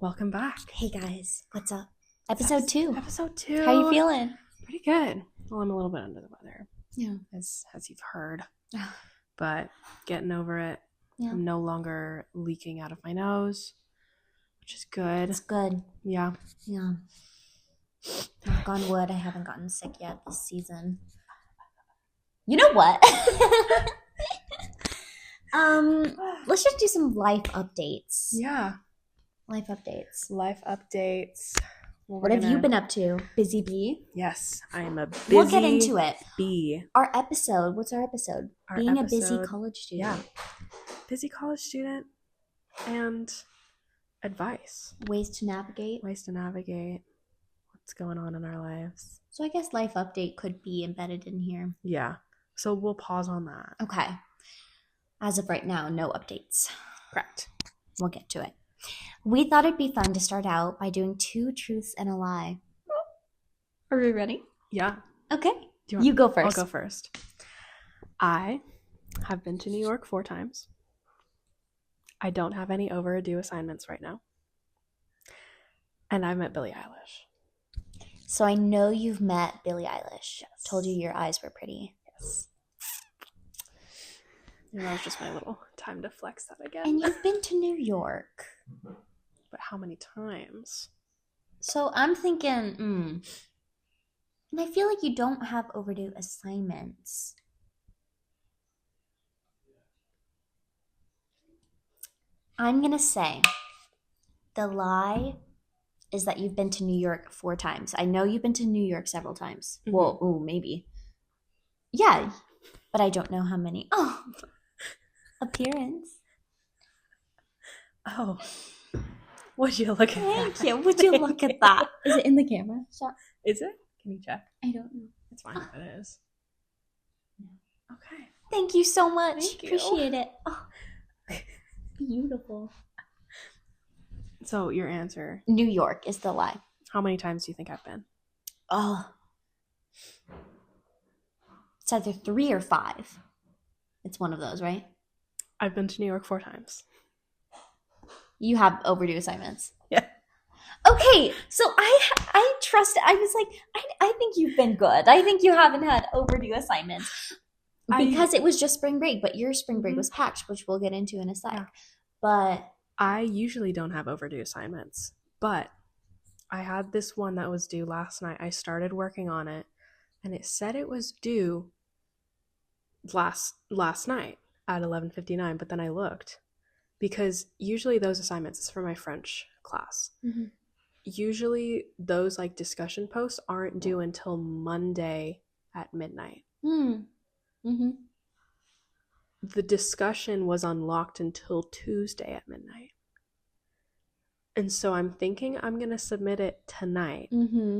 Welcome back. Hey guys, what's up? Episode 2. Episode 2. How you feeling? Pretty good. Well, I'm a little bit under the weather. Yeah. As you've heard. But getting over it. Yeah. I'm no longer leaking out of my nose, which is good. It's good. Yeah. Yeah. Knock on wood, I haven't gotten sick yet this season. You know what? Let's just do some life updates. Yeah. Life updates. Well, what have you been up to? Busy bee? Yes, I'm a busy We'll get into it. Bee. What's our episode? Being a busy college student. Yeah. Busy college student and advice. Ways to navigate. What's going on in our lives. So I guess life update could be embedded in here. Yeah. So we'll pause on that. Okay. As of right now, no updates. Correct. We'll get to it. We thought it'd be fun to start out by doing 2 truths and a lie. Are we ready? Yeah. Okay. You go first. I'll go first. I have been to New York 4 times. I don't have any overdue assignments right now. And I met Billie Eilish. So I know you've met Billie Eilish. Yes. Told you your eyes were pretty. Yes. And that was just my little time to flex that again. And you've been to New York. But how many times? So I'm thinking, and I feel like you don't have overdue assignments. I'm going to say the lie is that you've been to New York 4 times. I know you've been to New York several times. Mm-hmm. Well, maybe. Yeah, but I don't know how many. Oh, appearance. Oh, would you look at that? Thank you. Would you look at that? Is it in the camera shot? Is it? Can you check? I don't know. It's fine if it is. Okay. Thank you so much. Thank you. Appreciate it. Oh, beautiful. So your answer? New York is the lie. How many times do you think I've been? Oh. It's either 3 or 5. It's one of those, right? I've been to New York 4 times. You have overdue assignments. Yeah. Okay, so I trust. I was like, I think you've been good. I think you haven't had overdue assignments because it was just spring break. But your spring break was packed, which we'll get into in a sec. Yeah. But I usually don't have overdue assignments, but I had this one that was due last night. I started working on it, and it said it was due last night at 11:59. But then I looked. Because usually those assignments is for my French class. Mm-hmm. Usually those like discussion posts aren't due until Monday at midnight. Mm-hmm. The discussion was unlocked until Tuesday at midnight. And so I'm thinking I'm going to submit it tonight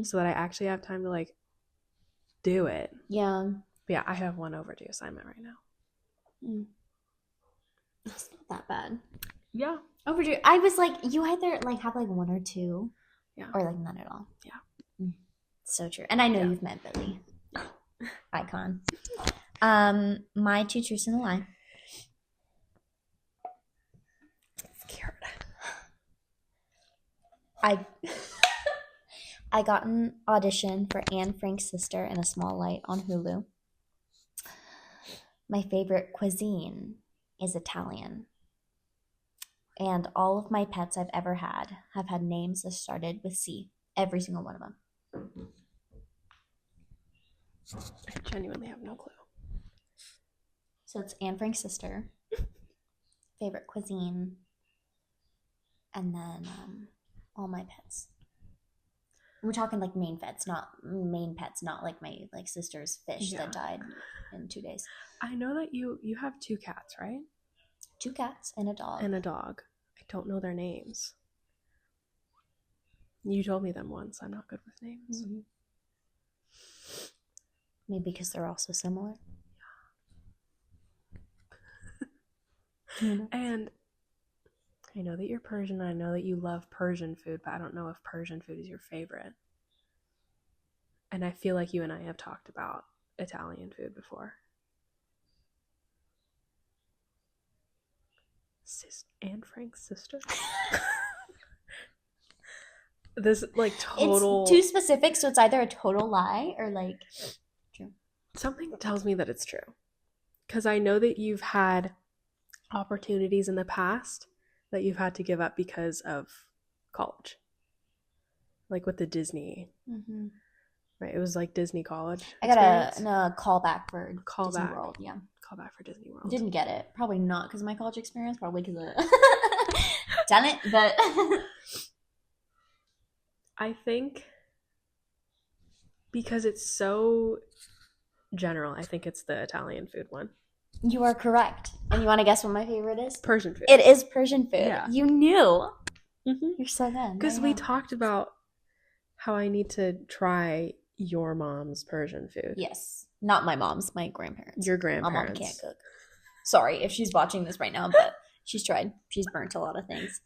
so that I actually have time to like do it. Yeah. But yeah, I have one overdue assignment right now. Mm. That's not that bad. Yeah. Overdue. I was like, you either like have like 1 or 2, or like none at all. Yeah. So true. And I know you've met Billie. Icon. My 2 truths and a lie. Scared. I got an audition for Anne Frank's sister in A Small Light on Hulu. My favorite cuisine is Italian. And all of my pets I've ever had have had names that started with C. Every single one of them. I genuinely have no clue. So it's Anne Frank's sister, favorite cuisine, and then all my pets. We're talking like main pets, not like my like sister's fish that died in 2 days. I know that you have 2 cats, right? 2 cats and a dog. I don't know their names. You told me them once. I'm not good with names. Mm-hmm. Maybe because they're all so similar. Yeah. And I know that you're Persian. And I know that you love Persian food, but I don't know if Persian food is your favorite. And I feel like you and I have talked about Italian food before. Anne Frank's sister? This like total. It's too specific, so it's either a total lie or like true. Something tells me that it's true. Because I know that you've had opportunities in the past that you've had to give up because of college. Like with the Disney. Mm-hmm. Right? It was like Disney college. I got a callback for Disney World. Yeah. Callback for Disney World. Didn't get it. Probably not because of my college experience. Probably because of done it. But I think because it's so general, I think it's the Italian food one. You are correct. And you want to guess what my favorite is? Persian food. It is Persian food. Yeah. You knew. Mm-hmm. You're so good. Because we talked about how I need to try your mom's Persian food. Yes. Not my mom's, my grandparents. Your grandparents. My mom can't cook. Sorry if she's watching this right now, but she's tried. She's burnt a lot of things.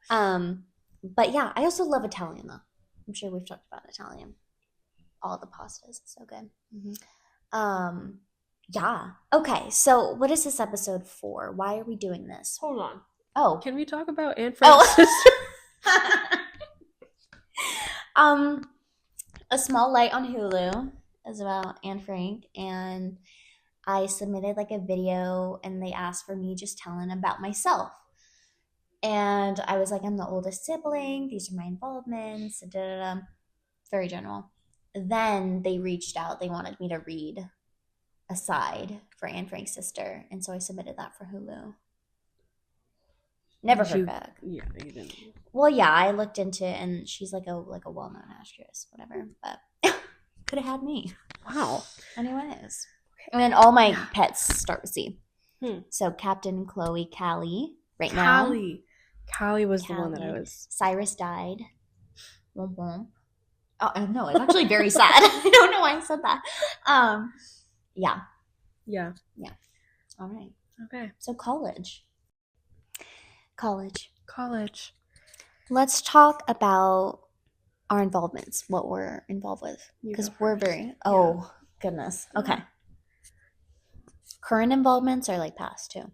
But yeah, I also love Italian though. I'm sure we've talked about Italian. All the pastas, so good. Mm-hmm. Yeah. Okay, so what is this episode for? Why are we doing this? Hold on. Oh. Can we talk about Anne Frank's sister? A Small Light on Hulu is about Anne Frank, and I submitted like a video and they asked for me just telling about myself. And I was like, I'm the oldest sibling. These are my involvements. Da, da, da. Very general. Then they reached out. They wanted me to read a side for Anne Frank's sister. And so I submitted that for Hulu. Never heard back. Yeah, you didn't. Well, yeah, I looked into it and she's like a well-known actress, whatever. But could have had me. Wow. Anyways. And then all my pets start with C. So Captain Chloe Callie now. Callie was the one that I was. Cyrus died. Womp womp. Oh, no, it's actually very sad. I don't know why I said that. Yeah. Yeah. All right. Okay. So college. Let's talk about our involvements, what we're involved with. Because we're very, goodness. Okay. Current involvements are like past too?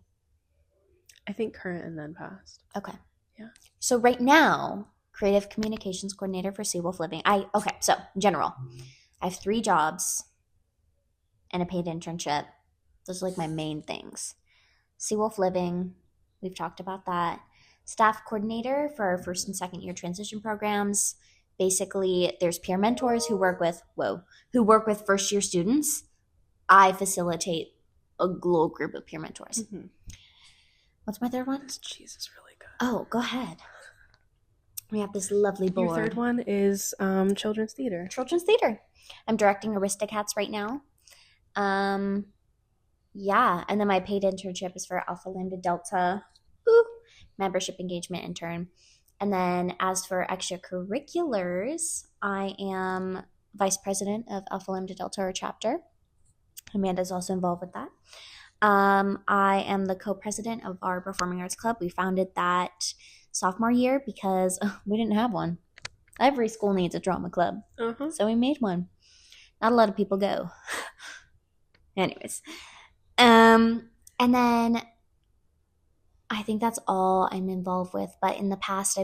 I think current and then past. Okay. Yeah. So right now, creative communications coordinator for Seawolf Living. So in general, I have 3 jobs and a paid internship. Those are like my main things. Seawolf Living, we've talked about that. Staff coordinator for our first and second year transition programs. Basically, there's peer mentors who work with first year students. I facilitate a little group of peer mentors. Mm-hmm. What's my third one? This cheese is really good. Oh, go ahead. We have this lovely board. Your third one is children's theater. Children's theater. I'm directing Aristocats right now. Yeah, and then my paid internship is for Alpha Lambda Delta membership engagement intern. And then as for extracurriculars, I am vice president of Alpha Lambda Delta, our chapter. Amanda's also involved with that. I am the co-president of our performing arts club. We founded that sophomore year because we didn't have one. Every school needs a drama club. So we made one. Not a lot of people go. Anyways. And then I think that's all I'm involved with. But in the past,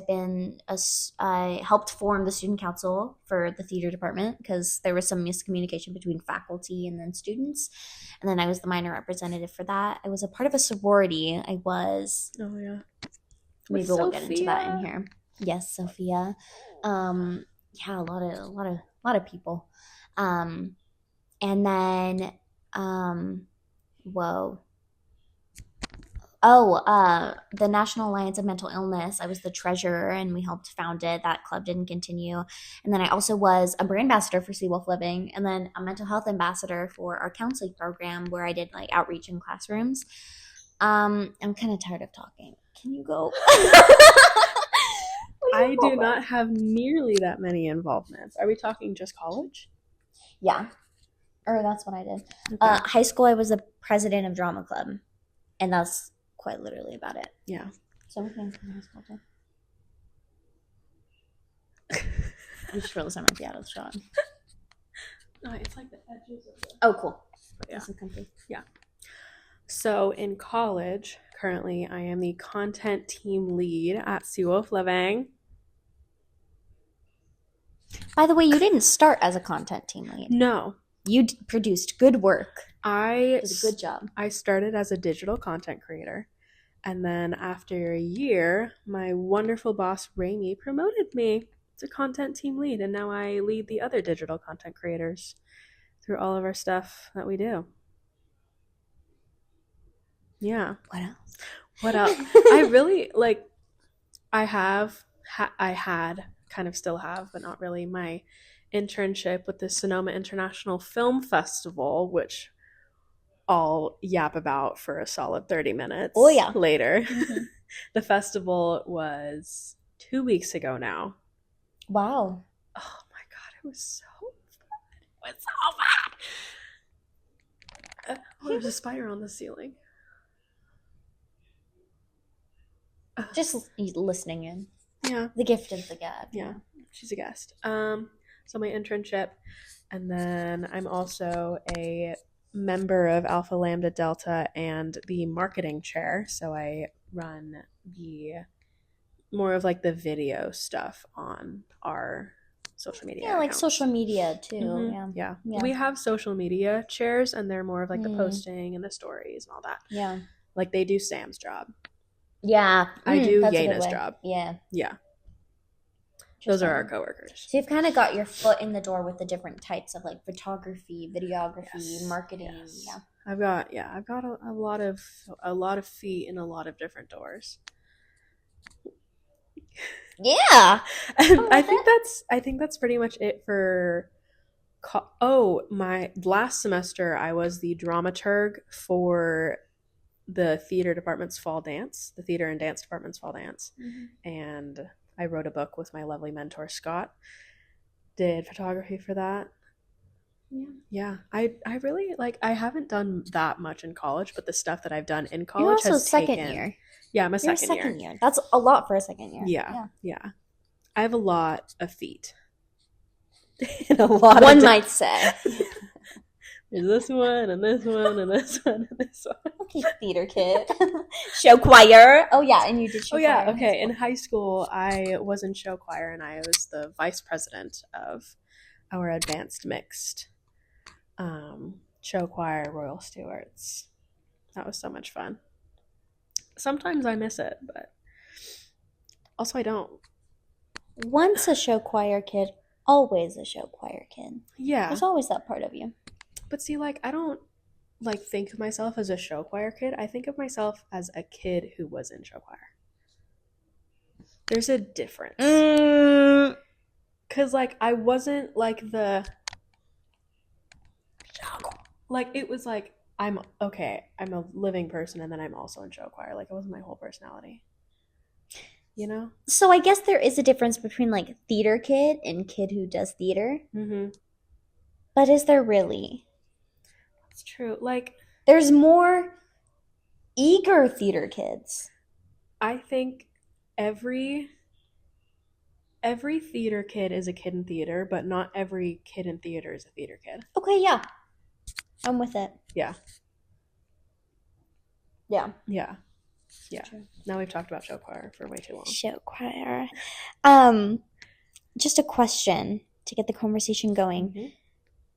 I helped form the student council for the theater department because there was some miscommunication between faculty and then students. And then I was the minor representative for that. I was a part of a sorority. I was. Oh yeah. Maybe we'll get into that in here. Yes, Sophia. Yeah, a lot of people. And then the National Alliance of Mental Illness. I was the treasurer and we helped found it. That club didn't continue. And then I also was a brand ambassador for Seawolf Living and then a mental health ambassador for our counseling program where I did like outreach in classrooms. I'm kind of tired of talking. Can you go? I do not have nearly that many involvements. Are we talking just college? Yeah. Or that's what I did. Okay. High school, I was the president of drama club. And that's quite literally about it. Yeah. So we can high school too. You just realized I might be out of the shot. No, it's like the edges of it. Oh, cool. Yeah. Yeah. So in college, currently, I am the content team lead at Seawolf Living. By the way, you didn't start as a content team lead. No. You produced good work. It was a good job. I started as a digital content creator. And then after a year, my wonderful boss, Raimi, promoted me to content team lead. And now I lead the other digital content creators through all of our stuff that we do. Yeah. What else? What else? I really like, I had, kind of still have, but not really, my internship with the Sonoma International Film Festival, which I'll yap about for a solid 30 minutes later. Mm-hmm. The festival was 2 weeks ago now. Wow. Oh my God, it was so fun. It was so fun. Oh, there's a spider on the ceiling. Just listening in. Yeah. The gift of the gab. Yeah. She's a guest. So my internship, and then I'm also a member of Alpha Lambda Delta and the marketing chair. So I run the more of like the video stuff on our social media. Yeah, like accounts. Social media too. Mm-hmm. Yeah. We have social media chairs, and they're more of like the posting and the stories and all that. Yeah. Like they do Sam's job. Yeah. I do Yena's job. Yeah. Yeah. Those are our coworkers. So you've kind of got your foot in the door with the different types of like photography, videography, marketing. Yes. Yeah. I've got a lot of feet in a lot of different doors. Yeah. And I think that's pretty much it for my last semester I was the dramaturg for the theater department's fall dance, the theater and dance department's fall dance. Mm-hmm. And I wrote a book with my lovely mentor, Scott. Did photography for that. Yeah. I really, like, I haven't done that much in college, but the stuff that I've done in college You're also second year. Yeah, I'm a second year. That's a lot for a second year. Yeah. I have a lot of feet. One might say. There's this one, and this one, and this one, and this one. Okay, theater kid. Show choir. Oh, yeah, and you did show choir. Oh, yeah, okay. In high school, I was in show choir, and I was the vice president of our advanced mixed show choir Royal Stewards. That was so much fun. Sometimes I miss it, but also I don't. Once a show choir kid, always a show choir kid. Yeah. There's always that part of you. But see, like, I don't, like, think of myself as a show choir kid. I think of myself as a kid who was in show choir. There's a difference. Because, like, I wasn't, like, like, it was, like, I'm a living person, and then I'm also in show choir. Like, it wasn't my whole personality. You know? So I guess there is a difference between, like, theater kid and kid who does theater. Mm-hmm. But is there really? It's true. Like, there's more eager theater kids. I think every theater kid is a kid in theater, but not every kid in theater is a theater kid. Okay, yeah. I'm with it. Yeah. Yeah. Yeah. Yeah. True. Now we've talked about show choir for way too long. Show choir. Just a question to get the conversation going. Mm-hmm.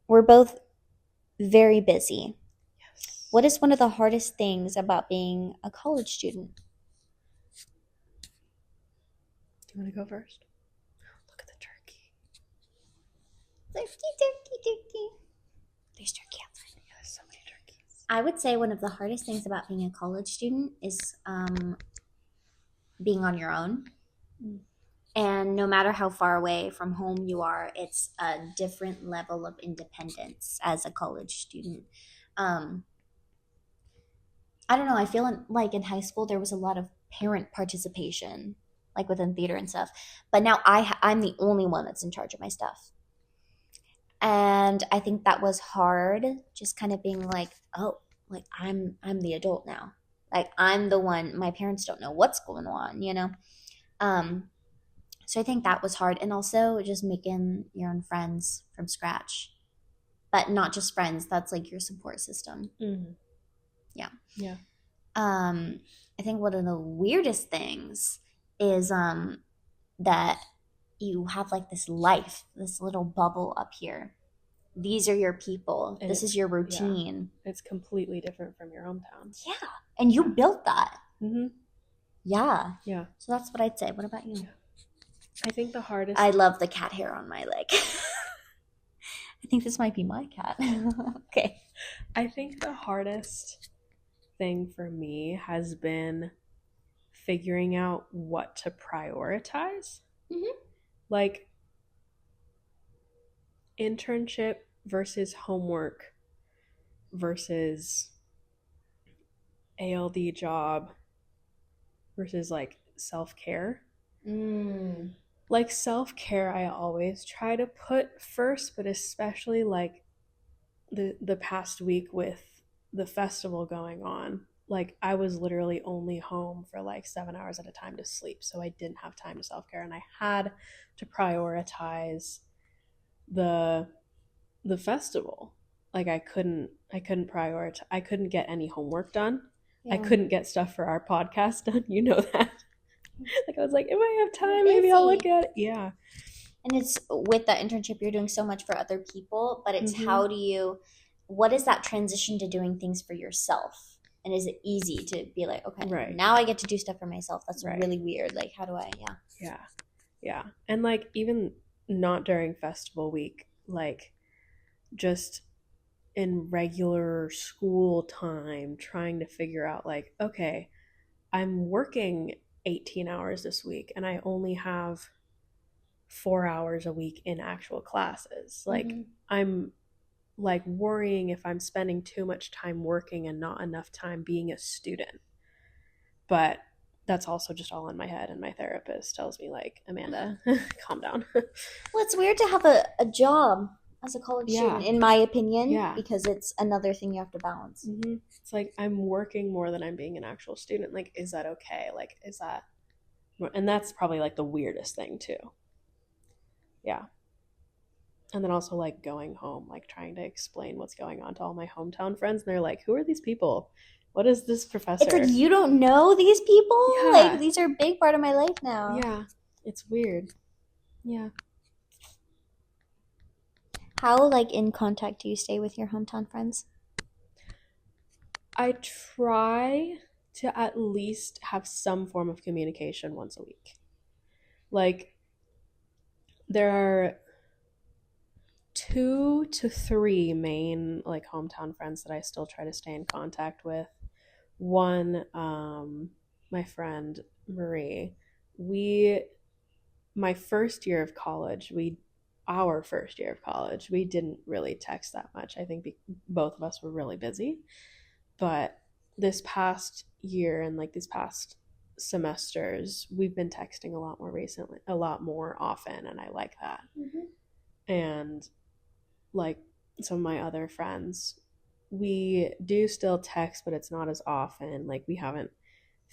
We're both very busy. Yes. What is one of the hardest things about being a college student? Do you want to go first? Look at the turkey. Turkey. There's turkey outside. Yeah, there's so many turkeys. I would say one of the hardest things about being a college student is being on your own. Mm. And no matter how far away from home you are, it's a different level of independence as a college student. I don't know. I feel like in high school there was a lot of parent participation, like within theater and stuff. But now I'm the only one that's in charge of my stuff. And I think that was hard, just kind of being like, oh, like I'm the adult now. Like I'm the one, my parents don't know what's going on, you know? So I think that was hard. And also just making your own friends from scratch. But not just friends. That's like your support system. Mm-hmm. Yeah. Yeah. I think one of the weirdest things is that you have like this life, this little bubble up here. These are your people. And this is your routine. Yeah, it's completely different from your hometown. Yeah. And you built that. Mm-hmm. Yeah. Yeah. So that's what I'd say. What about you? Yeah. I think the hardest... I love the cat hair on my leg. I think this might be my cat. Okay. I think the hardest thing for me has been figuring out what to prioritize. Mm-hmm. Like internship versus homework versus ALD job versus like self-care. Like self-care I always try to put first, but especially like the past week with the festival going on, like I was literally only home for like 7 hours at a time to sleep, so I didn't have time to self-care, and I had to prioritize the festival. Like I couldn't prioritize. I couldn't get any homework done. Yeah. I couldn't get stuff for our podcast done, you know that. Like I was like, if I have time, maybe I'll look at it. Yeah. And it's with that internship, you're doing so much for other people, but it's what is that transition to doing things for yourself? And is it easy to be like, okay, now I get to do stuff for myself? That's really weird. Like, how do I, Yeah. And like, even not during festival week, like just in regular school time, trying to figure out like, okay, I'm working 18 hours this week and I only have 4 hours a week in actual classes. Like I'm like worrying if I'm spending too much time working and not enough time being a student. But that's also just all in my head, and my therapist tells me like, Amanda, calm down. Well, it's weird to have a job as a college student, in my opinion, because it's another thing you have to balance. It's like I'm working more than I'm being an actual student. Like, is that okay? Like, is that... And that's probably like the weirdest thing too. Yeah. And then also like going home, like trying to explain what's going on to all my hometown friends, and they're like, who are these people? What is this professor? It's like, you don't know these people? Yeah. Like, these are a big part of my life now. Yeah. It's weird. Yeah. How, like, in contact do you stay with your hometown friends? I try to at least have some form of communication once a week. Like, there are 2 to 3 main like hometown friends that I still try to stay in contact with. One, my friend Marie, our first year of college, we didn't really text that much. I think both of us were really busy. But this past year and like these past semesters, we've been texting a lot more often, and I like that. And like some of my other friends, we do still text, but it's not as often. Like we haven't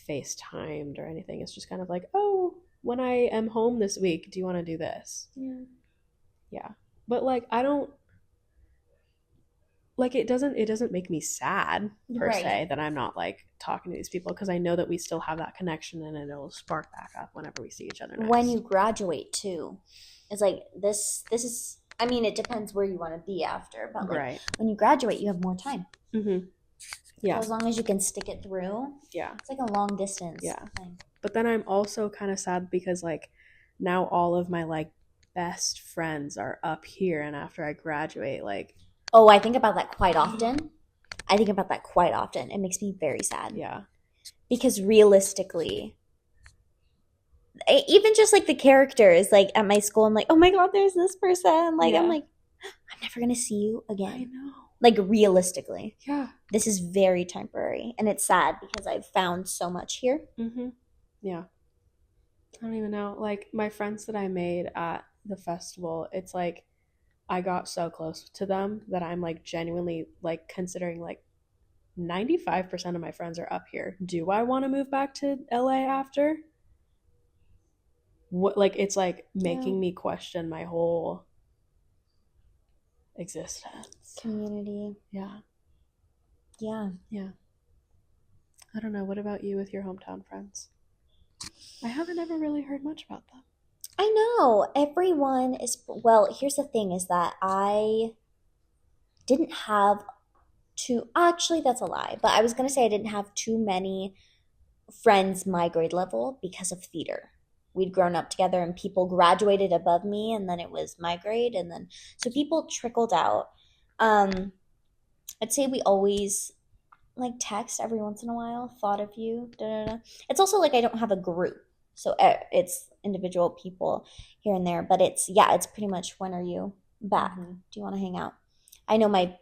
FaceTimed or anything. It's just kind of like, oh, when I am home this week, do you want to do this? Yeah. But like I don't like it doesn't make me sad per se that I'm not like talking to these people, because I know that we still have that connection, and it'll spark back up whenever we see each other next. When you graduate too, it's like this is, I mean, it depends where you want to be after, but like when you graduate, you have more time. Yeah. So as long as you can stick it through. Yeah. It's like a long distance thing. But then I'm also kind of sad because like now all of my like best friends are up here, and after I graduate, like... Oh, I think about that quite often. It makes me very sad. Yeah. Because realistically, even just like the characters, like at my school, I'm like, oh my God, there's this person. Like, I'm like, I'm never going to see you again. I know. Like realistically. Yeah. This is very temporary. And it's sad because I've found so much here. Yeah. I don't even know. Like my friends that I made at the festival, it's like I got so close to them that I'm like genuinely like considering like 95% of my friends are up here. Do I want to move back to LA after? What, like it's like making me question my whole existence. Community. Yeah. Yeah. Yeah. I don't know. What about you with your hometown friends? I haven't ever really heard much about them. I know everyone is. Well, here's the thing: is that I didn't have too. Actually, that's a lie. But I was gonna say I didn't have too many friends my grade level because of theater. We'd grown up together, and people graduated above me, and then it was my grade, and then so people trickled out. Um, I'd say we always like text every once in a while. Thought of you. Da, da, da. It's also like I don't have a group, so it's individual people here and there. But it's yeah, it's pretty much when are you back? Mm-hmm. Do you want to hang out? I know my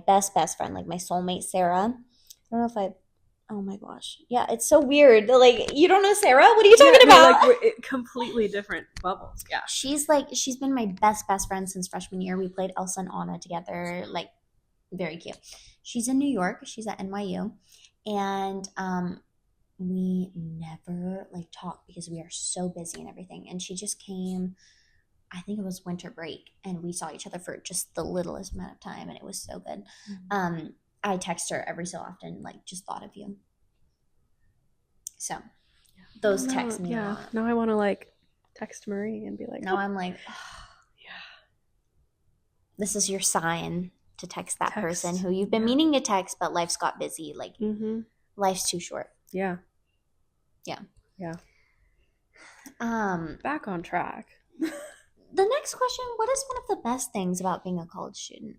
best friend, like my soulmate Sarah. I don't know if I. Oh my gosh, yeah, it's so weird. Like you don't know Sarah? What are you talking about? No, like we're completely different bubbles. Yeah. She's been my best friend since freshman year. We played Elsa and Anna together. Like very cute. She's in New York. She's at NYU, and we never like talk because we are so busy and everything. And she just came. I think it was winter break, and we saw each other for just the littlest amount of time, and it was so good. Mm-hmm. I text her every so often, like just thought of you. So those texts mean a lot. Now I want to like text Marie and be like, Now I'm like, oh, yeah, this is your sign to text that Text. person who you've been meaning to text, but life's got busy. Like mm-hmm. life's too short. Yeah. Yeah. Yeah. Back on track. The next question, what is one of the best things about being a college student?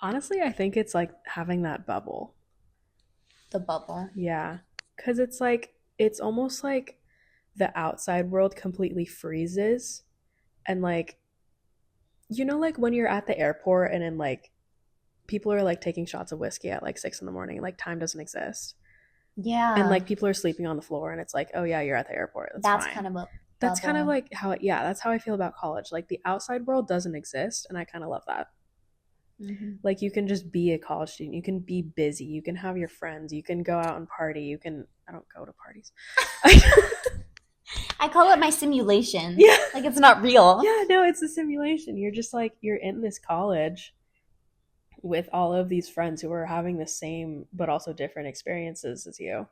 Honestly, I think it's like having that bubble. The bubble. Yeah. Because it's like, it's almost like the outside world completely freezes. And like, you know, like when you're at the airport and then like people are like taking shots of whiskey at like 6 a.m, like time doesn't exist. Yeah. And like people are sleeping on the floor and it's like, oh yeah, you're at the airport. That's fine. kind of a That's kind of bubble. like how, yeah, that's how I feel about college. Like the outside world doesn't exist. And I kind of love that. Mm-hmm. Like you can just be a college student. You can be busy. You can have your friends. You can go out and party. You can, I don't go to parties. I call it my simulation. Yeah. Like it's not real. Yeah, no, it's a simulation. You're just like, you're in this college with all of these friends who are having the same but also different experiences as you.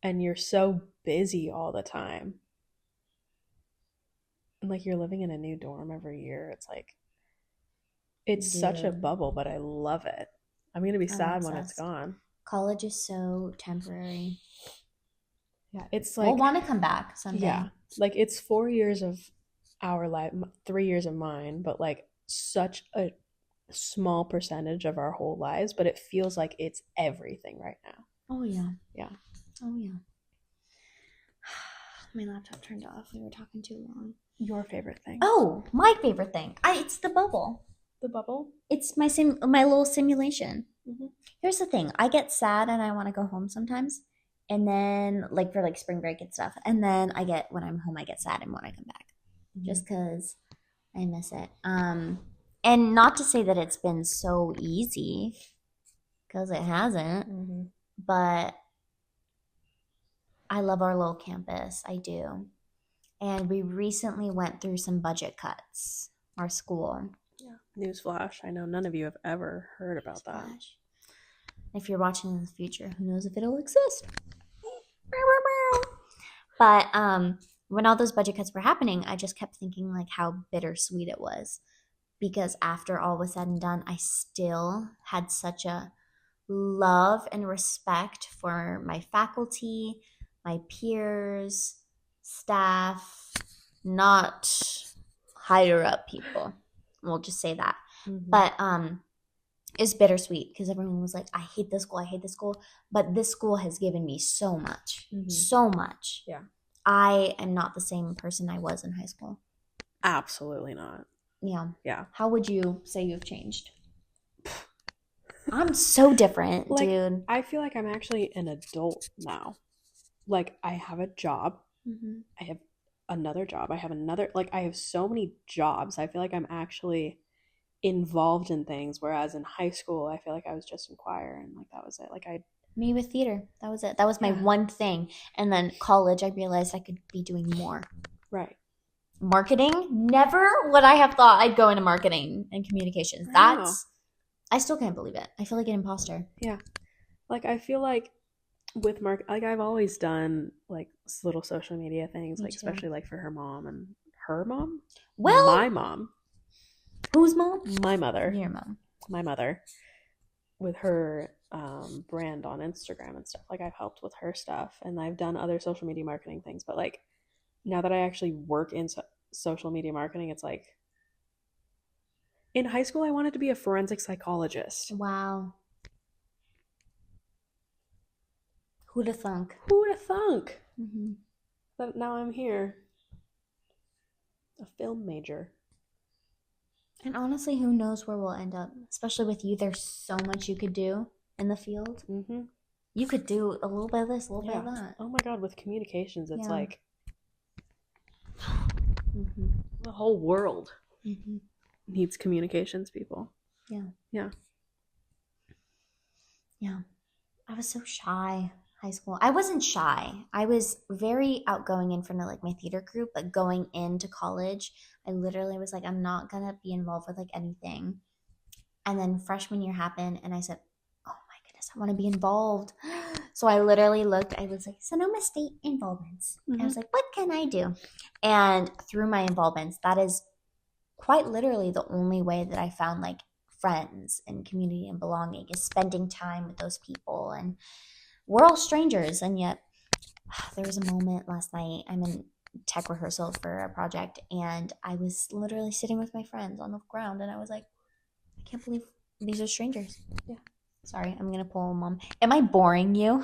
And you're so busy all the time. And like you're living in a new dorm every year. It's like, it's such a bubble, but I love it. I'm going to be sad when it's gone. College is so temporary. Yeah, it's like we'll want to come back someday. Yeah, like it's 4 years of our life, 3 years of mine, but like such a small percentage of our whole lives, but it feels like it's everything right now. Oh yeah. Yeah. Oh yeah. My laptop turned off. We were talking too long. Your favorite thing? Oh, my favorite thing. It's the bubble. The bubble? It's my little simulation. Mm-hmm. Here's the thing. I get sad and I want to go home sometimes. And then like for like spring break and stuff. And then when I'm home I get sad and want to come back. Mm-hmm. Just because I miss it. And not to say that it's been so easy, because it hasn't. Mm-hmm. But I love our little campus. I do. And we recently went through some budget cuts, our school. Yeah. Newsflash. I know none of you have ever heard about that. If you're watching in the future, who knows if it'll exist. But when all those budget cuts were happening, I just kept thinking like how bittersweet it was. Because after all was said and done, I still had such a love and respect for my faculty, my peers, staff, not higher up people. We'll just say that. Mm-hmm. But it's bittersweet because everyone was like, I hate this school. But this school has given me so much. Mm-hmm. So much. Yeah. I am not the same person I was in high school. Absolutely not. Yeah. Yeah. How would you say you've changed? I'm so different, like, dude. I feel like I'm actually an adult now. Like, I have a job. Mm-hmm. I have another job. I have so many jobs. I feel like I'm actually involved in things, whereas in high school, I feel like I was just in choir and like that was it. Like me with theater. That was it. That was my one thing. And then college, I realized I could be doing more. Right. Marketing, never would I have thought I'd go into marketing and communications. I still can't believe it. I feel like an imposter. Yeah. Like I feel like with Mark, like I've always done like little social media things, Me like too. especially like for her mom and her mom, my Well, mom, whose mom? my mother, Your mom. my mother, with her brand on Instagram and stuff. Like I've helped with her stuff, and I've done other social media marketing things. But like now that I actually work in social media marketing, it's like in high school I wanted to be a forensic psychologist. Wow. Who'da thunk? Who'd have thunk? Mm-hmm. But now I'm here, a film major. And honestly, who knows where we'll end up? Especially with you, there's so much you could do in the field. Mm-hmm. You could do a little bit of this, a little bit Yeah. of that. Oh my god, with communications, it's Yeah. like Mm-hmm. the whole world Mm-hmm. needs communications people. Yeah. Yeah. Yeah. I was so shy high school. I wasn't shy. I was very outgoing in front of like my theater group, but going into college, I literally was like, I'm not gonna be involved with like anything. And then freshman year happened and I said, oh my goodness, I want to be involved. So I literally looked, I was like, Sonoma State involvements. And I was like, what can I do? And through my involvements, that is quite literally the only way that I found like friends and community and belonging is spending time with those people. And we're all strangers. And yet there was a moment last night. I'm in tech rehearsal for a project and I was literally sitting with my friends on the ground and I was like, I can't believe these are strangers. Yeah. Sorry, I'm gonna pull a mom. Am I boring you?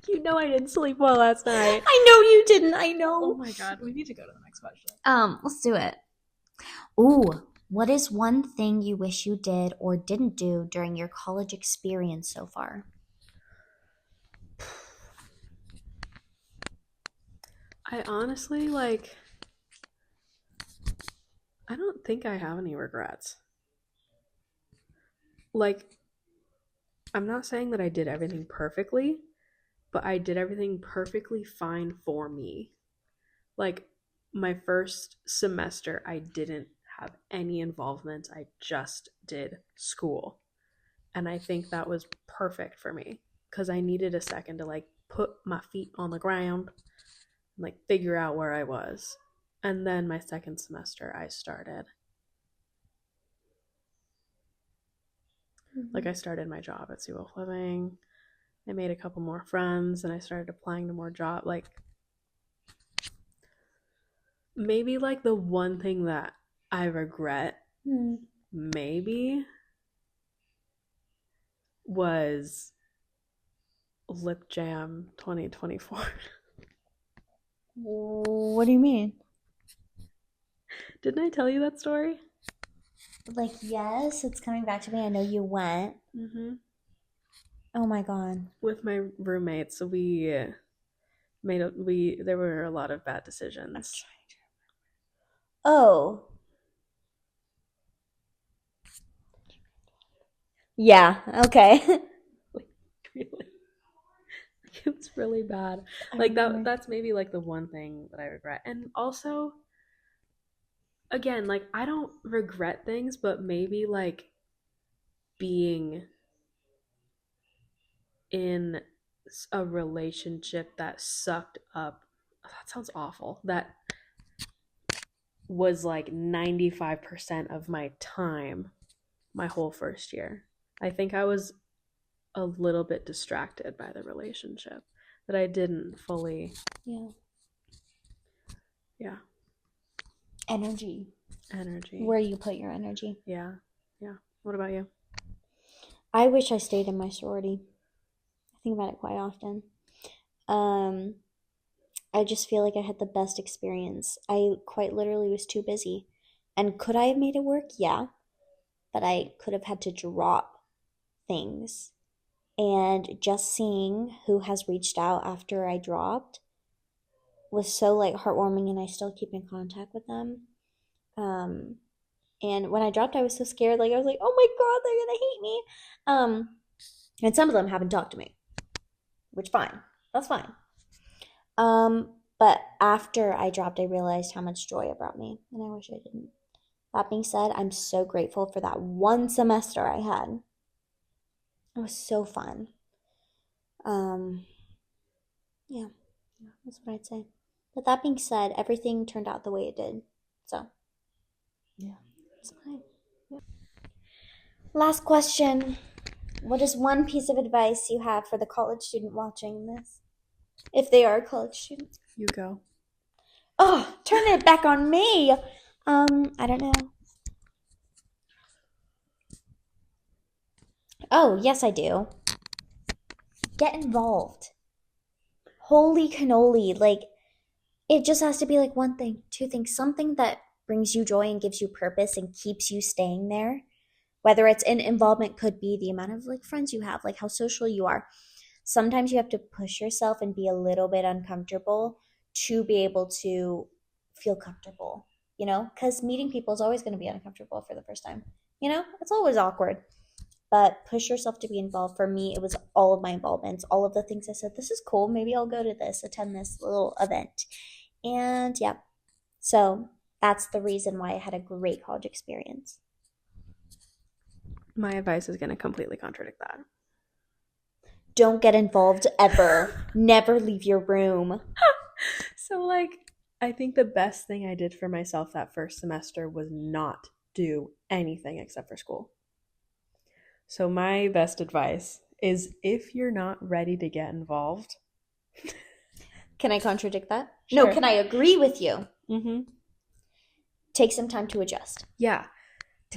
You know I didn't sleep well last night. I know you didn't. I Oh know. my god, we need to go to the next question. Let's do it. Ooh, what is one thing you wish you did or didn't do during your college experience so far? I honestly like I don't think I have any regrets. Like I'm not saying that I did everything perfectly, but I did everything perfectly fine for me. Like my first semester, I didn't have any involvement. I just did school. And I think that was perfect for me because I needed a second to like put my feet on the ground and like figure out where I was. And then my second semester, I started. Like I started my job at Seawolf Living. I made a couple more friends and I started applying to more jobs. Like maybe like the one thing that I regret maybe was Lip Jam 2024. What do you mean? Didn't I tell you that story? Like, yes, it's coming back to me. I know you went. Mm-hmm. Oh my god. With my roommates, so we there were a lot of bad decisions. Oh. Yeah, okay. Really, it was really bad. Like that's maybe like the one thing that I regret. And also again, like I don't regret things, but maybe like being in a relationship that sucked up, that sounds awful, that was like 95% of my time my whole first year. I think I was a little bit distracted by the relationship, that I didn't fully. Yeah. Yeah. Energy. Energy. Where you put your energy. Yeah. Yeah. What about you? I wish I stayed in my sorority. I think about it quite often. I just feel like I had the best experience. I quite literally was too busy. And could I have made it work? Yeah. But I could have had to drop things. And just seeing who has reached out after I dropped was so like heartwarming, and I still keep in contact with them. And when I dropped, I was so scared. Like I was like, oh my god, they're gonna hate me. And some of them haven't talked to me, which fine, that's fine. But after I dropped, I realized how much joy it brought me, and I wish I didn't. That being said, I'm so grateful for that one semester I had. It was so fun. Um, yeah, that's what I'd say. But that being said, everything turned out the way it did. So, Yeah. it's fine. Yeah. Last question. What is one piece of advice you have for the college student watching this? If they are a college student. You go. Oh, turn it back on me. I don't know. Oh, yes, I do. Get involved. Holy cannoli. Like, it just has to be like one thing, two things, something that brings you joy and gives you purpose and keeps you staying there. Whether it's in involvement, could be the amount of like friends you have, like how social you are. Sometimes you have to push yourself and be a little bit uncomfortable to be able to feel comfortable, because meeting people is always going to be uncomfortable for the first time. It's always awkward, but push yourself to be involved. For me, it was all of my involvements, all of the things I said, this is cool, maybe I'll go to this, attend this little event. And yeah, so that's the reason why I had a great college experience. My advice is going to completely contradict that. Don't get involved ever. Never leave your room. So, like, I think the best thing I did for myself that first semester was not do anything except for school. So, my best advice is if you're not ready to get involved. Can I contradict that? Sure. No, can I agree with you? Mm-hmm. Take some time to adjust. Yeah.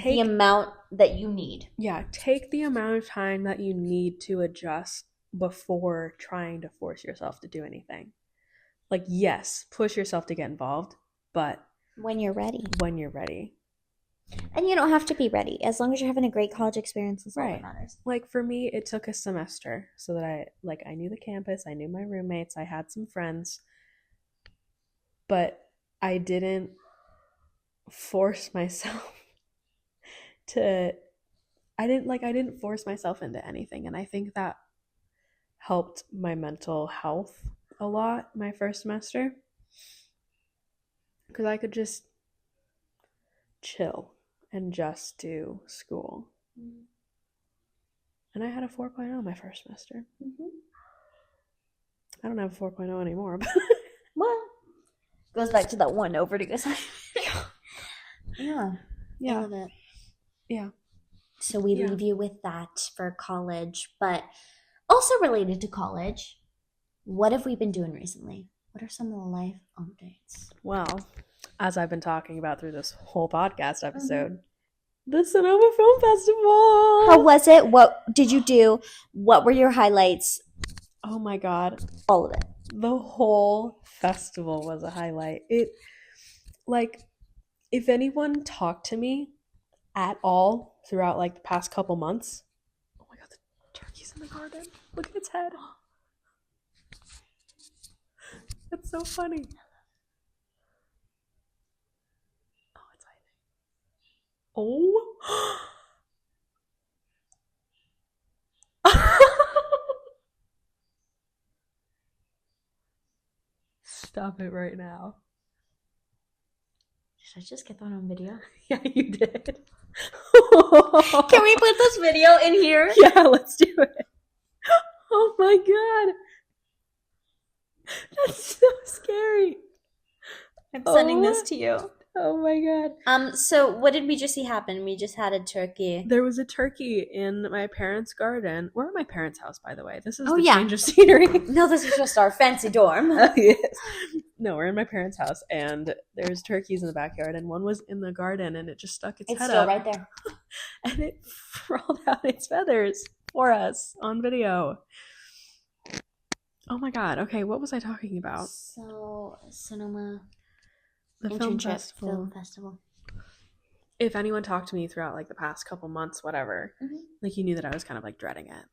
The amount that you need. Yeah, take the amount of time that you need to adjust before trying to force yourself to do anything. Like, yes, push yourself to get involved, but when you're ready. When you're ready. And you don't have to be ready. As long as you're having a great college experience, that's all that matters. Like, for me, it took a semester so that I knew the campus, I knew my roommates, I had some friends, but I didn't force myself I didn't force myself into anything, and I think that helped my mental health a lot my first semester, because I could just chill and just do school. And I had a 4.0 my first semester. I don't have a 4.0 anymore, but well, goes back to that one overdose. Yeah. I love it. Yeah. So we leave you with that for college, but also related to college, what have we been doing recently? What are some of the life updates? Well, as I've been talking about through this whole podcast episode, the Sonoma Film Festival. How was it? What did you do? What were your highlights? Oh my God. All of it. The whole festival was a highlight. If anyone talked to me at all throughout the past couple months, oh my God, the turkey's in the garden. Look at its head. That's so funny. Oh, it's hiding. Oh. Stop it right now. Did I just get that on video? Yeah, you did. Can we put this video in here? Yeah, let's do it. Oh my God. That's so scary. I'm sending this to you. Oh my God. So what did we just see happen? We just had a turkey. There was a turkey in my parents' garden. We're at my parents' house, by the way. This is change of scenery. No, this is just our fancy dorm. Yes. No, we're in my parents' house, and there's turkeys in the backyard, and one was in the garden, and it just stuck its head up. It's still right there. And it rolled out its feathers for us on video. Oh my God. Okay, what was I talking about? So, Sonoma... The film festival. If anyone talked to me throughout the past couple months, whatever, you knew that I was kind of dreading it,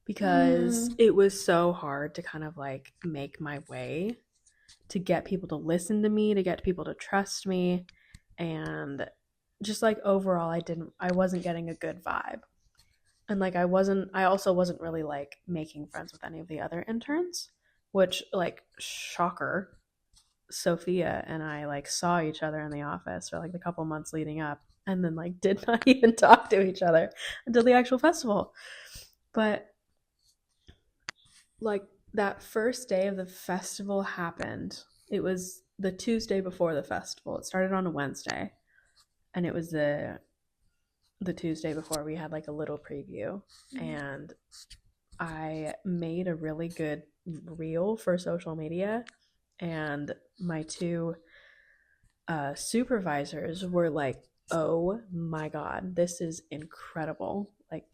because it was so hard to kind of make my way, to get people to listen to me, to get people to trust me, and just overall I wasn't getting a good vibe. And I also wasn't really making friends with any of the other interns, which shocker. Sophia and I like saw each other in the office for like the couple months leading up, and then like did not even talk to each other until the actual festival. But like that first day of the festival happened. It was the Tuesday before the festival. It started on a Wednesday, and it was the Tuesday before we had like a little preview, and I made a really good reel for social media, and my two supervisors were like, "Oh my god, this is incredible!" Like,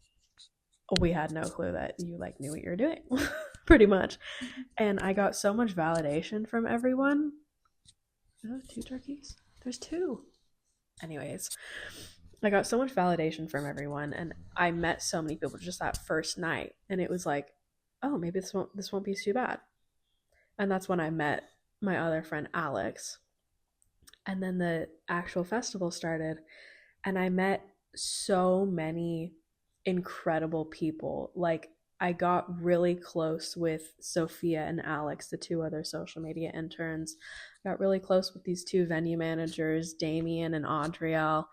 we had no clue that you like knew what you were doing, pretty much. And I got so much validation from everyone. Oh, 2 turkeys? There's 2. Anyways, I got so much validation from everyone, and I met so many people just that first night, and it was like, oh, maybe this won't be too bad. And that's when I met my other friend Alex. And then the actual festival started, and I met so many incredible people. Like, I got really close with Sophia and Alex, the 2 other social media interns. I got really close with these 2 venue managers, Damien and Audrielle,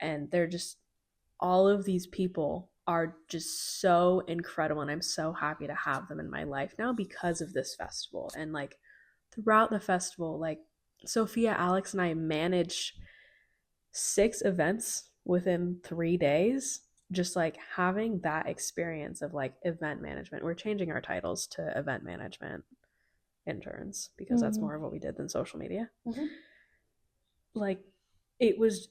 and they're just, all of these people are just so incredible, and I'm so happy to have them in my life now because of this festival. And like throughout the festival, like Sophia, Alex, and I managed 6 events within 3 days. Just like having that experience of like event management. We're changing our titles to event management interns because that's more of what we did than social media. Like it was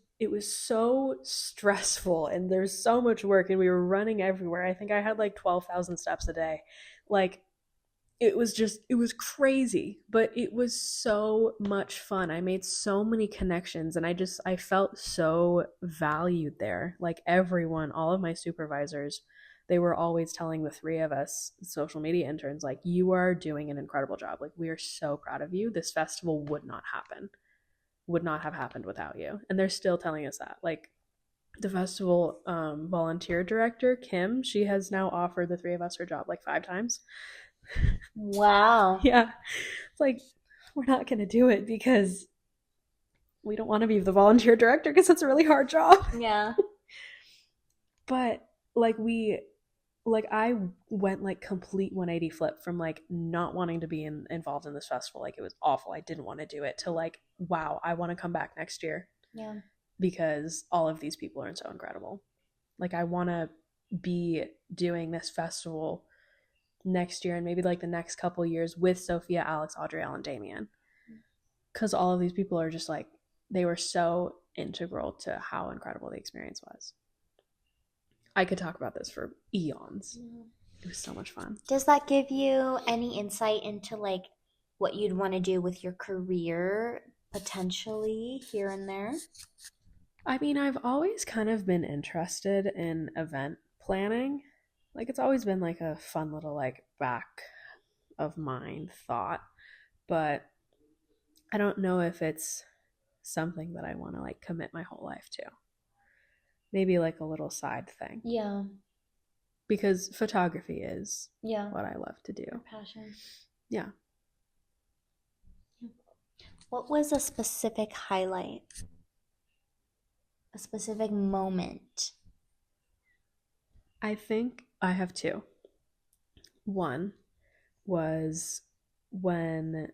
so stressful, and there's so much work, and we were running everywhere. I think I had like 12,000 steps a day. Like it was crazy, but it was so much fun. I made so many connections, and I felt so valued there. Like everyone, all of my supervisors, they were always telling the 3 of us social media interns, like, you are doing an incredible job. Like, we are so proud of you. This festival would not have happened without you. And they're still telling us that. Like the festival volunteer director, Kim, she has now offered the 3 of us her job like 5 times. Wow. Yeah. It's like, we're not going to do it because we don't want to be the volunteer director because it's a really hard job. Yeah. But I went like complete 180 flip from like not wanting to be involved in this festival. Like it was awful. I didn't want to do it, to like, wow, I want to come back next year. Yeah. Because all of these people are so incredible. Like I want to be doing this festival next year and maybe like the next couple years with Sophia, Alex, Audrielle, and Damien. Because all of these people are just like, they were so integral to how incredible the experience was. I could talk about this for eons. It was so much fun. Does that give you any insight into like what you'd want to do with your career potentially here and there? I mean, I've always kind of been interested in event planning. Like it's always been like a fun little like back of mind thought, but I don't know if it's something that I want to like commit my whole life to. Maybe like a little side thing. Yeah. Because photography is Yeah. what I love to do. Your passion. Yeah. What was a specific highlight? A specific moment? I think I have 2. One was when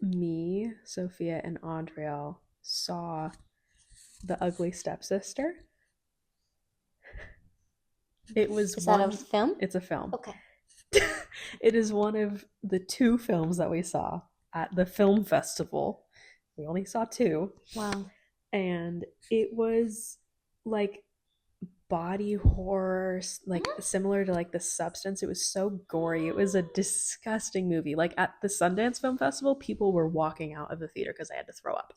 me, Sophia, and Audrielle saw The Ugly Stepsister. It was Is that a film? It's a film. Okay. It is one of the 2 films that we saw at the film festival. We only saw 2. Wow. And it was like body horror, like similar to like The Substance. It was so gory. It was a disgusting movie. Like at the Sundance Film Festival, people were walking out of the theater because they had to throw up.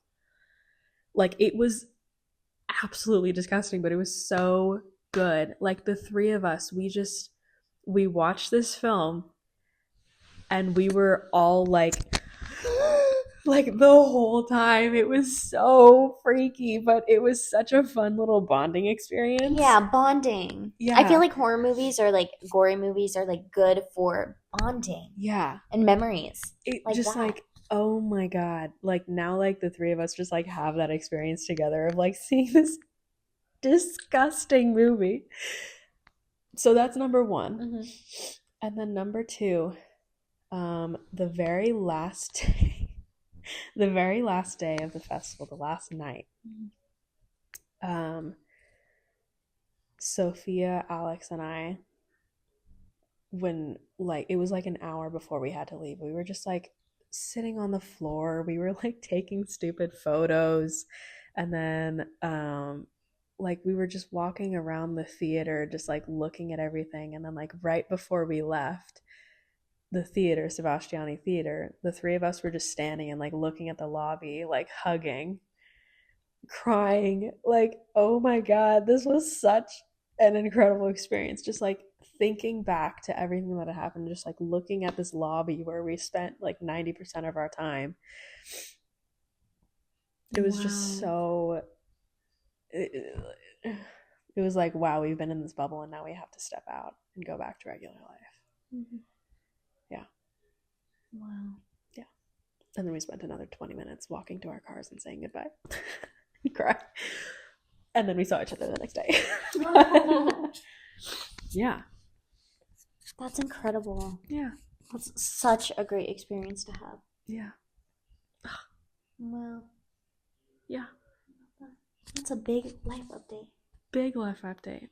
Like it was absolutely disgusting, but it was so good. Like the 3 of us, we watched this film and we were all like the whole time. It was so freaky, but it was such a fun little bonding experience. Yeah, bonding. Yeah. I feel like horror movies or like gory movies are like good for bonding. Yeah. And memories. It like just that. like Oh my God. Like now, like the three of us just like have that experience together of like seeing this disgusting movie. So that's number one. Mm-hmm. And then number two, the very last day, the very last day of the festival, the last night, um, Sophia, Alex, and I, when like it was like an hour before we had to leave, we were just like sitting on the floor. We were like taking stupid photos, and then like we were just walking around the theater, just like looking at everything. And then like right before we left the theater, Sebastiani Theater, the three of us were just standing and like looking at the lobby, like hugging, crying, like, oh my God, this was such an incredible experience. Just like thinking back to everything that had happened, just like looking at this lobby where we spent like 90% of our time. It was just so. It was like, wow, we've been in this bubble and now we have to step out and go back to regular life. Mm-hmm. Yeah. Wow. Yeah. And then we spent another 20 minutes walking to our cars and saying goodbye. And cry. And then we saw each other the next day. Yeah. That's incredible. Yeah. That's such a great experience to have. Yeah. Wow. Yeah. That's a big life update. Big life update.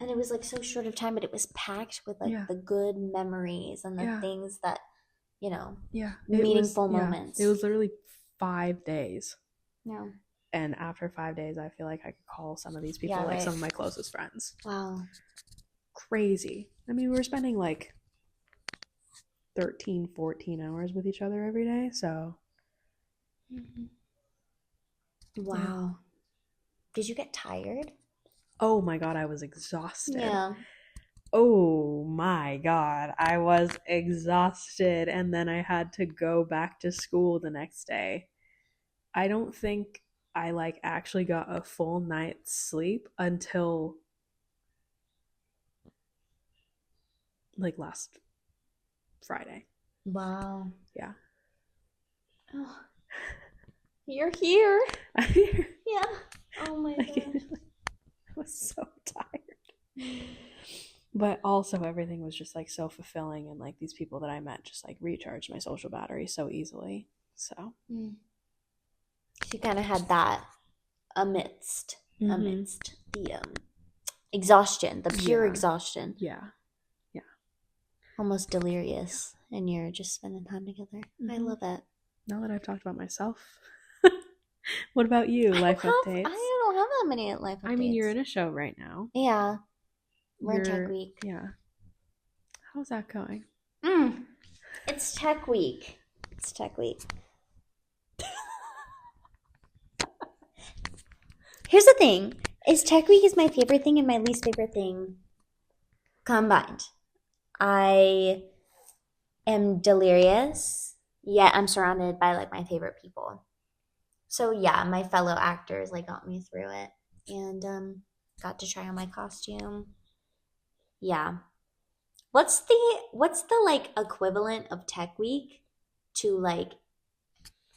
And it was like so short of time, but it was packed with like Yeah. the good memories and the things that, you know, meaningful moments. It was literally 5 days. Yeah. And after 5 days, I feel like I could call some of these people like some of my closest friends. Wow. Crazy. I mean, we were spending like 13, 14 hours with each other every day. So. Mm-hmm. Wow. Yeah. Did you get tired? Oh my God, I was exhausted. Yeah. Oh my God, I was exhausted. And then I had to go back to school the next day. I don't think I like actually got a full night's sleep until like last Friday. Wow. Yeah. Oh, you're here. I'm here. Yeah. Oh my gosh. I was so tired. But also everything was just like so fulfilling, and like these people that I met just like recharged my social battery so easily. So you kind of had that amidst the exhaustion, the pure exhaustion. Yeah. Yeah. Almost delirious, and you're just spending time together. I love it. Now that I've talked about myself, what about you? Life updates? I don't have that many life updates. I mean, you're in a show right now. Yeah. We're in Tech Week. Yeah. How's that going? It's Tech Week. It's Tech Week. Here's the thing. Tech Week is my favorite thing and my least favorite thing combined. I am delirious, yet I'm surrounded by like my favorite people. So yeah, my fellow actors like got me through it, and got to try on my costume. Yeah. What's the like equivalent of Tech Week to like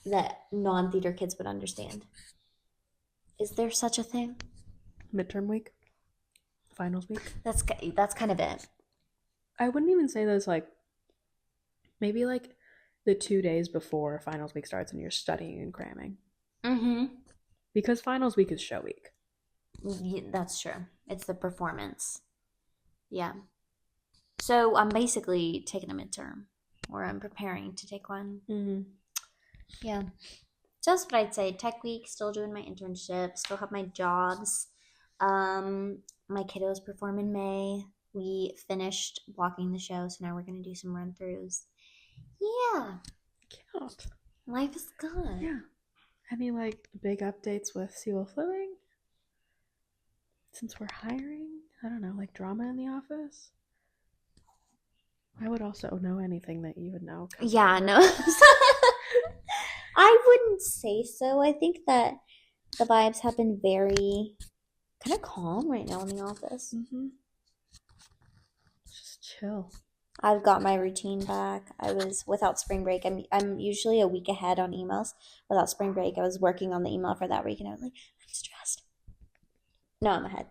that non-theater kids would understand? Is there such a thing? Midterm week? Finals week? That's kind of it. I wouldn't even say that it's like maybe like the 2 days before finals week starts and you're studying and cramming. Because finals week is show week. Yeah, that's true. It's the performance. Yeah. So I'm basically taking a midterm, or I'm preparing to take one. Yeah. So that's what I'd say. Tech Week, still doing my internship, still have my jobs. My kiddos perform in May. We finished blocking the show, so now we're going to do some run-throughs. Yeah. Cute. Life is good. Yeah. Any like big updates with Seal Fluing? Since we're hiring? I don't know, like drama in the office? I would also know anything that you would know. Yeah, no. I wouldn't say so. I think that the vibes have been very kind of calm right now in the office. Just chill. I've got my routine back. I was without spring break. I'm usually a week ahead on emails. Without spring break, I was working on the email for that week, and I was like, I'm stressed. No, I'm ahead,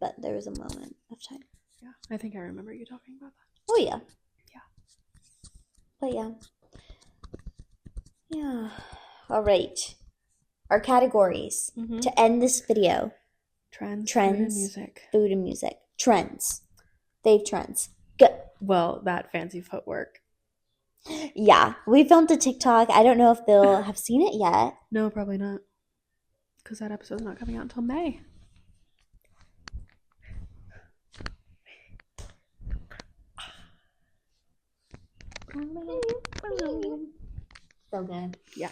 but there was a moment of time. Yeah, I think I remember you talking about that. Oh yeah, yeah. But yeah. All right. Our categories to end this video: trends, food and music. Trends. Fave trends. Go. Well, that fancy footwork. Yeah, we filmed a TikTok. I don't know if they'll have seen it yet. No, probably not. Because that episode's not coming out until May. So good. Yeah.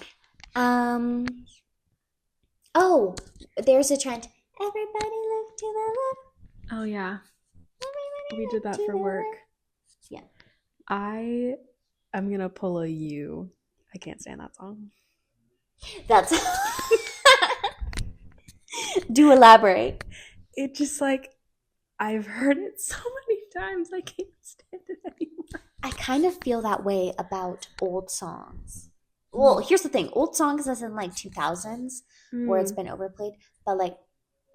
Oh, there's a trend. Everybody look to the left. Oh yeah. We did that for work. Yeah. I'm gonna pull a U. I can't stand that song. That's Do elaborate. It just like I've heard it so many times I can't stand it anymore. I kind of feel that way about old songs. Well, here's the thing. Old songs as in like 2000s where it's been overplayed, but like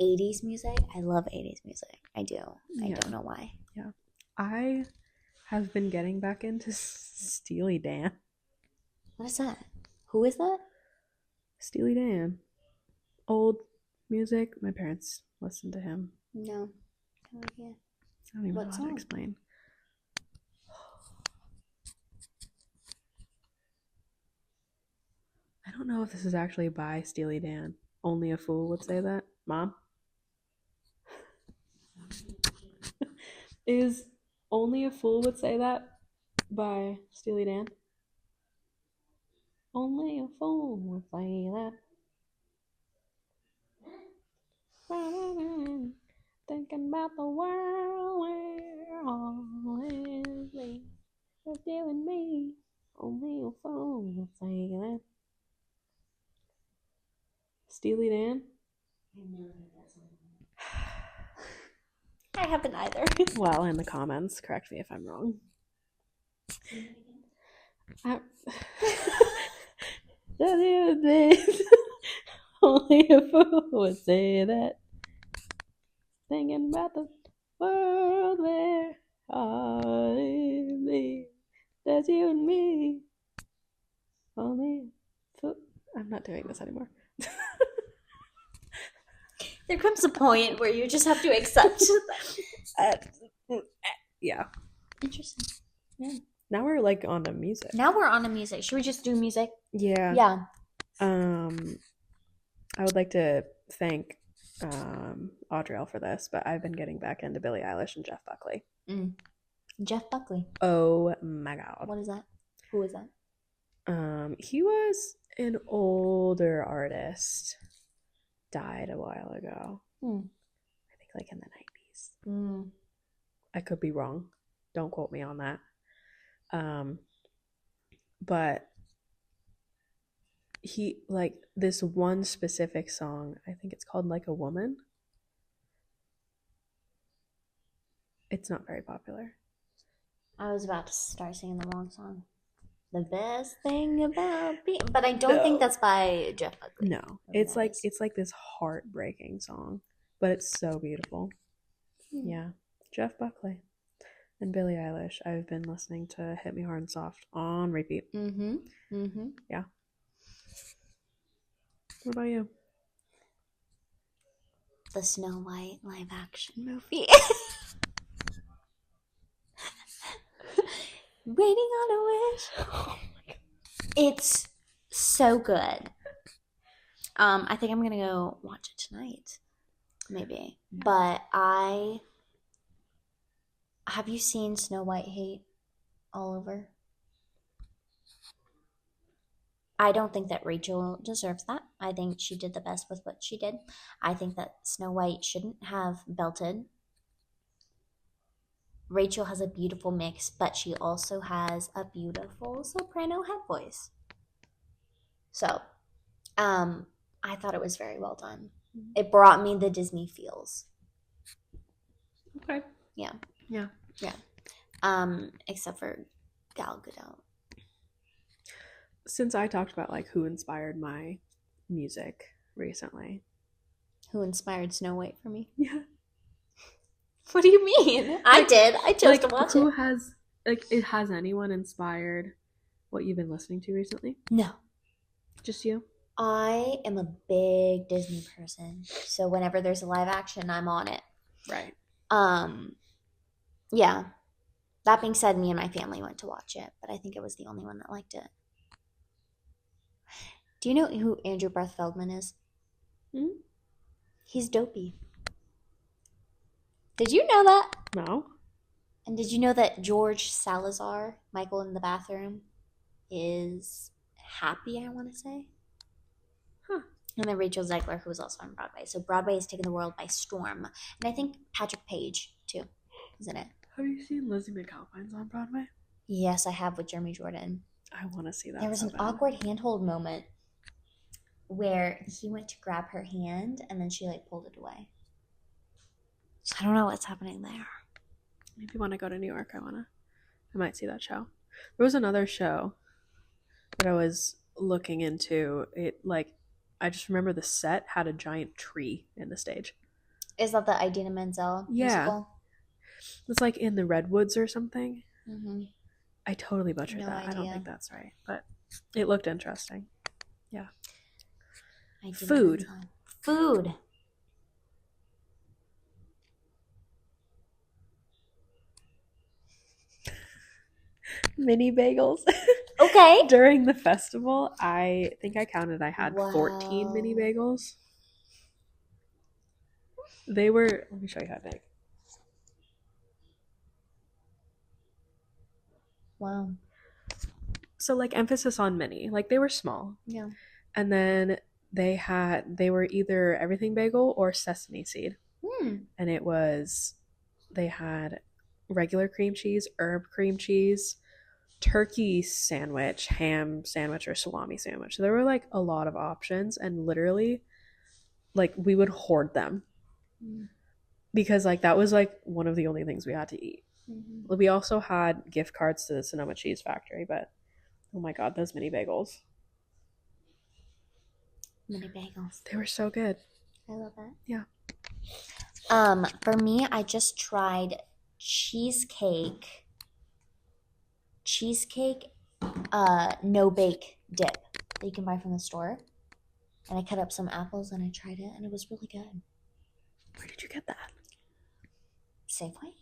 80s music, I love 80s music. I do. I don't know why. Yeah. I have been getting back into Steely Dan. What is that? Who is that? Steely Dan. Old music. My parents listened to him. No idea. I don't even know how to explain. I don't know if this is actually by Steely Dan. Only a fool would say that. Mom? Is Only a Fool Would Say That by Steely Dan? Only a fool would say that. Thinking about the world where all is me. Just you and me. Only a fool would say that. Steely Dan? I haven't either. Well, in the comments, correct me if I'm wrong. Only a fool would say that. Thinking about the world where all is me. There's you and me. Only a fool. I'm not doing this anymore. There comes a point where you just have to accept. Yeah. Interesting. Yeah. Now we're like on to music. Should we just do music? Yeah. Yeah. I would like to thank Audrey for this, but I've been getting back into Billie Eilish and Jeff Buckley. Jeff Buckley. Oh my god. What is that? Who is that? He was an older artist. Died a while ago. I think like in the 90s. I could be wrong. Don't quote me on that. But he like this one specific song, I think it's called Like a Woman. It's not very popular. I was about to start singing the wrong song. The best thing about being, but I don't think that's by Jeff Buckley. No, it's like this heartbreaking song, but it's so beautiful. Yeah, Jeff Buckley and Billie Eilish. I've been listening to "Hit Me Hard and Soft" on repeat. Yeah. What about you? The Snow White live action movie. Waiting on a Wish. Oh my god. It's so good. I think I'm gonna go watch it tonight. Maybe. But have you seen Snow White hate all over? I don't think that Rachel deserves that. I think she did the best with what she did. I think that Snow White shouldn't have belted. Rachel has a beautiful mix, but she also has a beautiful soprano head voice. So, I thought it was very well done. It brought me the Disney feels. Okay. Yeah. Except for Gal Gadot. Since I talked about like who inspired my music recently. Who inspired Snow White for me? Yeah. What do you mean? I did. I chose to watch who it. Has anyone inspired what you've been listening to recently? No. Just you? I am a big Disney person. So whenever there's a live action, I'm on it. Right. Yeah. That being said, me and my family went to watch it, but I think it was the only one that liked it. Do you know who Andrew Barth Feldman is? Hmm? He's dopey. Did you know that? No. And did you know that George Salazar, Michael in the Bathroom, is happy, I want to say? Huh. And then Rachel Zegler, who was also on Broadway. So Broadway has taken the world by storm. And I think Patrick Page, too, is in it. Have you seen Lizzie McAlpine's on Broadway? Yes, I have, with Jeremy Jordan. I want to see that. There was an awkward handhold moment where he went to grab her hand and then she like pulled it away. So I don't know what's happening there. Maybe when I go to New York, I might see that show. There was another show that I was looking into. It like, I just remember the set had a giant tree in the stage. Is that the Idina Menzel musical? It's like in the Redwoods or something. Mm-hmm. I totally butchered that. Idea. I don't think that's right, but it looked interesting. Yeah. Food. Mini bagels. Okay. During the festival, I think I counted. I had 14 mini bagels. They were. Let me show you how big. Wow. So like emphasis on mini. Like they were small. Yeah. And then they were either everything bagel or sesame seed. And they had regular cream cheese, herb cream cheese, turkey sandwich, ham sandwich, or salami sandwich. So there were like a lot of options, and literally like we would hoard them because like that was like one of the only things we had to eat. Mm-hmm. We also had gift cards to the Sonoma Cheese Factory, but oh my god, those mini bagels. Mini bagels. They were so good. I love that. Yeah. For me, I just tried cheesecake no bake dip that you can buy from the store. And I cut up some apples and I tried it and it was really good. Where did you get that? Safeway,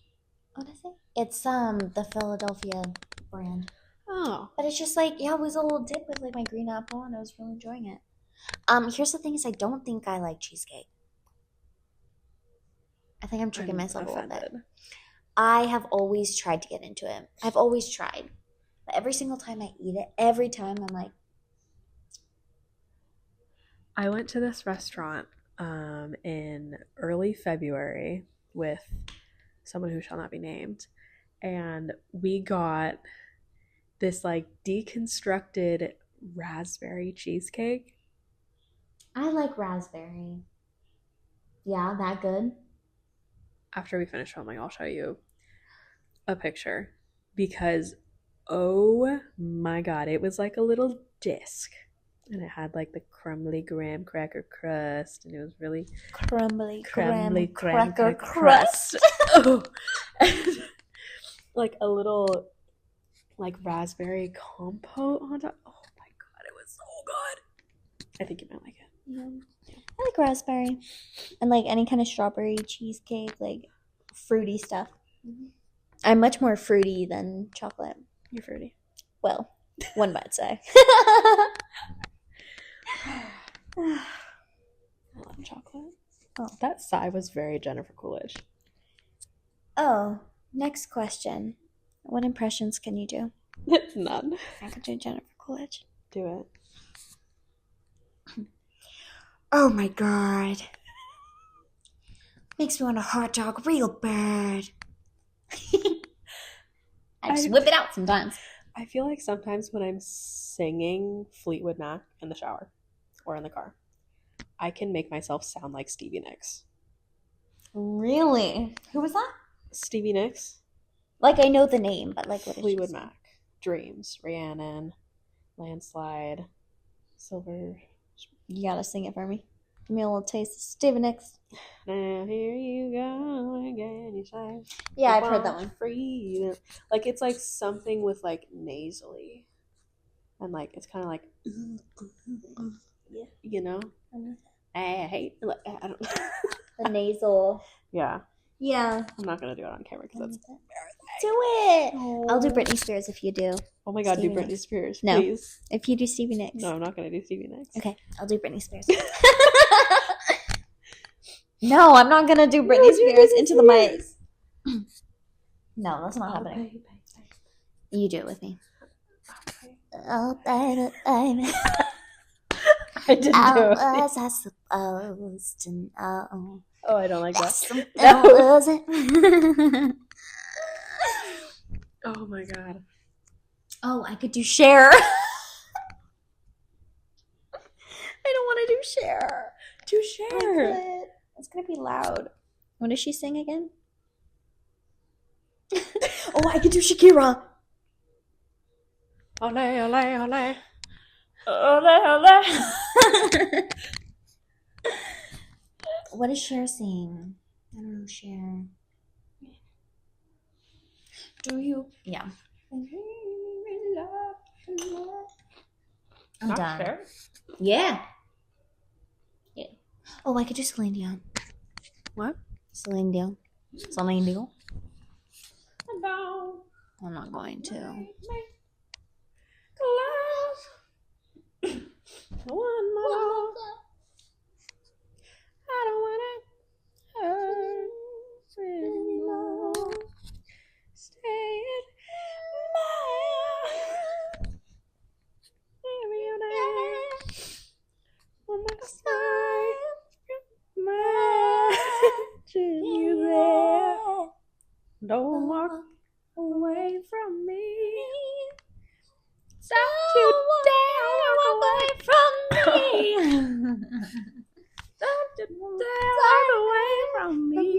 honestly. It's the Philadelphia brand. Oh. But it's just like, yeah, it was a little dip with like my green apple and I was really enjoying it. Here's the thing is I don't think I like cheesecake. I think I'm tricking myself a little bit. I have always tried to get into it. I've always tried. But every single time I eat it, every time I'm like. I went to this restaurant in early February with someone who shall not be named. And we got this like deconstructed raspberry cheesecake. I like raspberry. Yeah, that good? After we finish filming, I'll show you a picture because oh my god, it was like a little disc and it had like the crumbly graham cracker crust and it was really crumbly graham cracker crust. Oh. Like a little like raspberry compote on top. Oh my god, it was so good. I think you might like it. Yeah. I like raspberry and like any kind of strawberry cheesecake, like fruity stuff. Mm-hmm. I'm much more fruity than chocolate. You're fruity. Well, one might say. I love chocolate. Oh, that sigh was very Jennifer Coolidge. Oh, next question. What impressions can you do? None. I could do Jennifer Coolidge. Do it. Oh my god. Makes me want a hot dog real bad. I just whip it out sometimes. I feel like sometimes when I'm singing Fleetwood Mac in the shower or in the car, I can make myself sound like Stevie Nicks. Really? Who was that? Stevie Nicks. Like, I know the name, but like, what did Fleetwood she say? Mac. Dreams. Rhiannon. Landslide. Silver. You gotta sing it for me. Give me a little taste of Stevie Nicks. Now here you go again, you say. Yeah, I've heard that one. Freedom. Like, it's like something with like nasally. And like, it's kind of like, Yeah. you know? I hate, like, I don't know. The nasal. Yeah. Yeah. I'm not going to do it on camera because that's Do it. Oh. I'll do Britney Spears if you do. Oh my god, Stevie do Britney Nicks. Spears, No. please. If you do Stevie Nicks. No, I'm not going to do Stevie Nicks. Okay, I'll do Britney Spears. No, I'm not going to do Britney Spears into the mic. No, that's not happening. You do it with me. Oh, baby, baby. I didn't do it. Was I supposed to know? Oh, I don't like that. That was it. Oh my god. Oh, I could do Cher. I don't want to do Cher. Do Cher. It's gonna be loud. What does she sing again? Oh, I could do Shakira. Ole, ole, ole. Ole, ole. What does Cher sing? I don't know Cher. Do you? Yeah. I'm Not done. Cher? Yeah. Oh, I could do Celine Dion. What? Celine Dion. Celine Dion. Hello. I'm not going to. One more. I don't wanna hurt anymore. Stay in my on my side. Imagine you there. Don't walk away from me. Don't you dare walk away from me. Don't you dare walk away from me.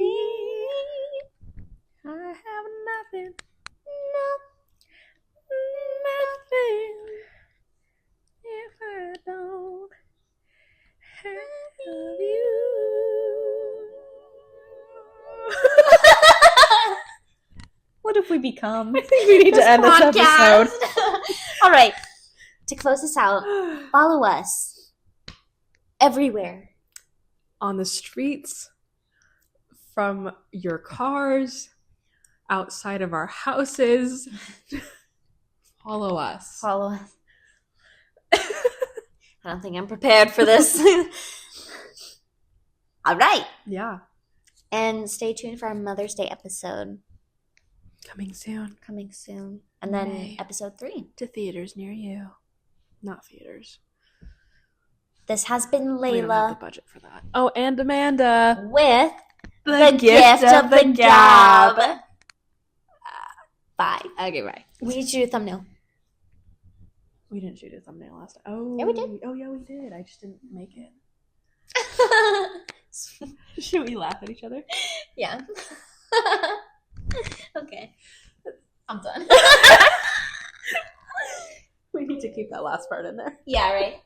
I have nothing. Nothing. If I don't have you. What have we become? I think we need to end this episode. All right. To close this out, follow us everywhere. On the streets, from your cars, outside of our houses. Follow us. Follow us. I don't think I'm prepared for this. All right. Yeah. And stay tuned for our Mother's Day episode. Coming soon. Coming soon. And then May. episode 3. To theaters near you. Not theaters. This has been We don't have the Layla budget for that. Oh, and Amanda. with The gift of the gab. Bye. Okay, bye. We need to do a thumbnail. We didn't shoot a thumbnail last time. Oh, Yeah, we did. Oh, yeah, we did. I just didn't make it. Should we laugh at each other? Yeah. Okay. I'm done. We need to keep that last part in there. Yeah, right.